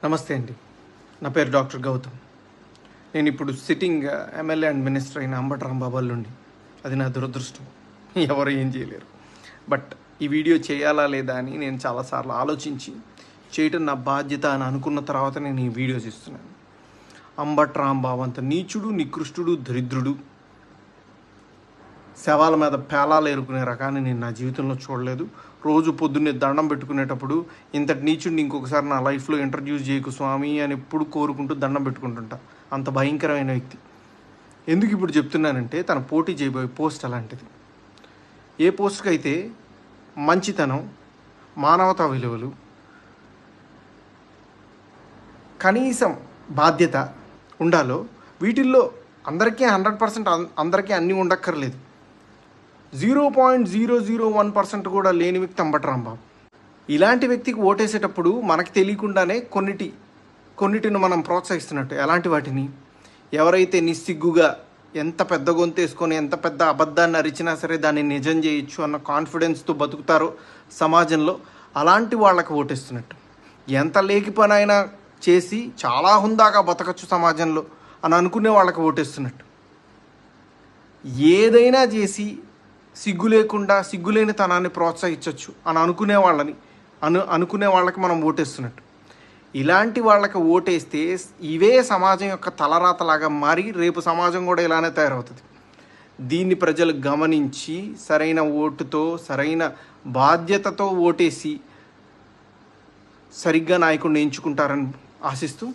నమస్తే అండి. నా పేరు డాక్టర్ గౌతమ్. నేను ఇప్పుడు సిట్టింగ్ ఎమ్మెల్యే అండ్ మినిస్టర్ అయిన అంబటి రాంబాబు నుండి. అది నా దురదృష్టం. ఎవరు ఏం చేయలేరు. బట్ ఈ వీడియో చేయాలా లేదా అని నేను చాలాసార్లు ఆలోచించి చేయటం నా బాధ్యత అని అనుకున్న తర్వాత నేను ఈ వీడియో చేస్తున్నాను. అంబటి రాంబాబు అంత నీచుడు, నికృష్టుడు, దరిద్రుడు, శవాల మీద పేలాలు ఏరుకునే రకాన్ని నేను నా జీవితంలో చూడలేదు. రోజు పొద్దున్నే దండం పెట్టుకునేటప్పుడు ఇంతటి నీచుడిని ఇంకొకసారి నా లైఫ్లో ఇంట్రడ్యూస్ చేయకు స్వామి అని ఎప్పుడు కోరుకుంటూ దండం పెట్టుకుంటుంటా. అంత భయంకరమైన వ్యక్తి. ఎందుకు ఇప్పుడు చెప్తున్నానంటే తన పోటీ చేయబోయే పోస్ట్ అలాంటిది. ఏ పోస్ట్కి అయితే మంచితనం, మానవతా విలువలు, కనీసం బాధ్యత ఉండాలో వీటిల్లో అందరికీ 100% అందరికీ అన్నీ ఉండక్కర్లేదు. 0.001% కూడా లేని వ్యక్తి అంబటి రాంబాబు. ఇలాంటి వ్యక్తికి ఓటేసేటప్పుడు మనకు తెలియకుండానే కొన్నిటిని మనం ప్రోత్సహిస్తున్నట్టు. ఎలాంటి వాటిని? ఎవరైతే నిస్సిగ్గుగా ఎంత పెద్ద గొంతేసుకొని ఎంత పెద్ద అబద్ధాన్ని అరిచినా సరే దాన్ని నిజం చేయొచ్చు అన్న కాన్ఫిడెన్స్తో బతుకుతారో సమాజంలో, అలాంటి వాళ్ళకి ఓటేస్తున్నట్టు. ఎంత లేకి పని అయినా చేసి చాలా హుందాగా బతకచ్చు సమాజంలో అని అనుకునే వాళ్ళకి ఓటేస్తున్నట్టు. ఏదైనా చేసి సిగ్గు లేకుండా సిగ్గులేని తనాన్ని ప్రోత్సహించవచ్చు అని అనుకునే వాళ్ళకి మనం ఓటేస్తున్నట్టు. ఇలాంటి వాళ్ళకి ఓటేస్తే ఇవే సమాజం యొక్క తలరాతలాగా మారి రేపు సమాజం కూడా ఇలానే తయారవుతుంది. దీన్ని ప్రజలు గమనించి సరైన ఓటుతో, సరైన బాధ్యతతో ఓటేసి సరిగ్గా నాయకుడిని ఎంచుకుంటారని ఆశిస్తూ